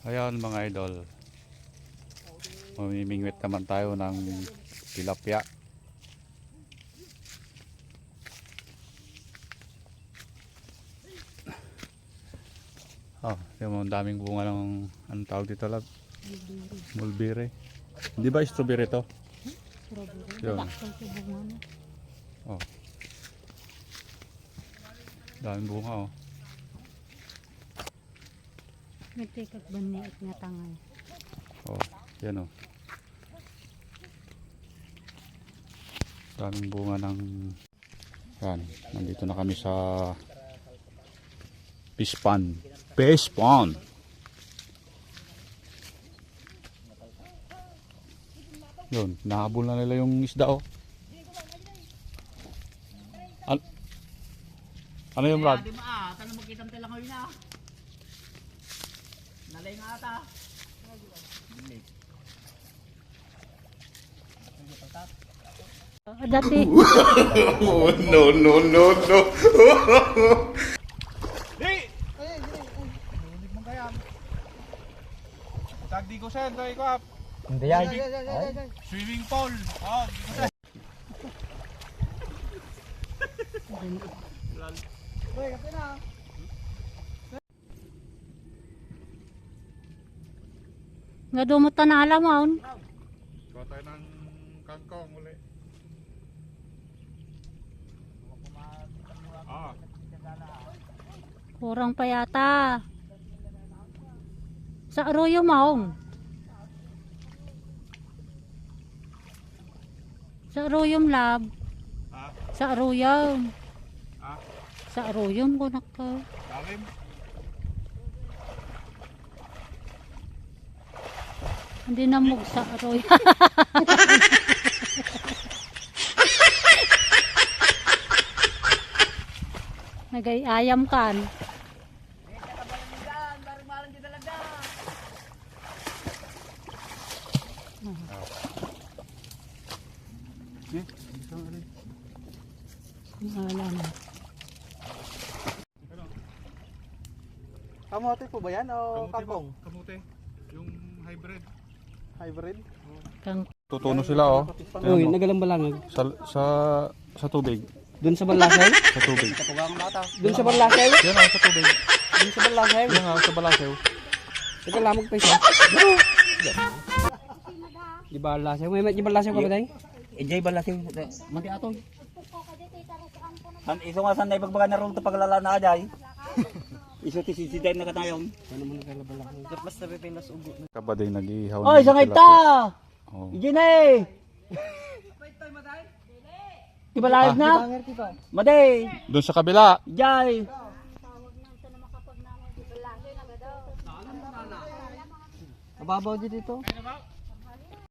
Ayan mga idol, mamimingwit naman tayo ng tilapia. Yung daming bunga ng anong tawag dito lang? Mulberry. Hindi ba strawberry to? Yun. Oh. Daming bunga oh. May tikag baniit nga tangay. Oh, yan oh. Daming bunga ng yan. Nandito na kami sa fish pond. Fish pond. Yun, nahabol na nila yung isda oh. Ano yung rod? Tanong magkita mo lang ngayon na. Nalay nga ata. Dati. Oh, no, no, no, no. Hey! Hindi mo kaya. Tagdi ko siya, ito ikaw. Hindi yan. Swimming pool. Oh, di ko siya. Nga dumot na alamon. Gawa tayo ng kangkong uli. Kurang pa yata. Sa Arroyo Maong. Sa Arroyo Lab. Sa Arroyo. Sa Arroyo ko naka. Dalim. Hindi na mug sa Arroyo. Nagay-ayam kan. Wala na. Kamote po ba yan o kangkong? Kamote. Yung hybrid. Hybrid? Kang Tutuno sila oh. Uy, Ayan, oh. nagalambalangan. Sa tubig. Doon sa Balasay? Sa tubig. Doon sa Balasay? Yan oh, sa tubig. Doon sa Balasay? Yan oh, sa balasew. Nagalamog pa isa. Di Balasay? May di Balasay ka ba tayo? Ejay balasing mati atoy. Iso nga sanay pagbaga na ron paglala na ajay. Iso ti sisiday na katayon. Ano mo nagalabalakang? Basta pipinas ugo. Kabaday nag-iihaw. Oy, sangay ta. Oh. Ijay na eh. Di ba live na? Maday. Doon sa kabila. Ijay. Mababaw dito.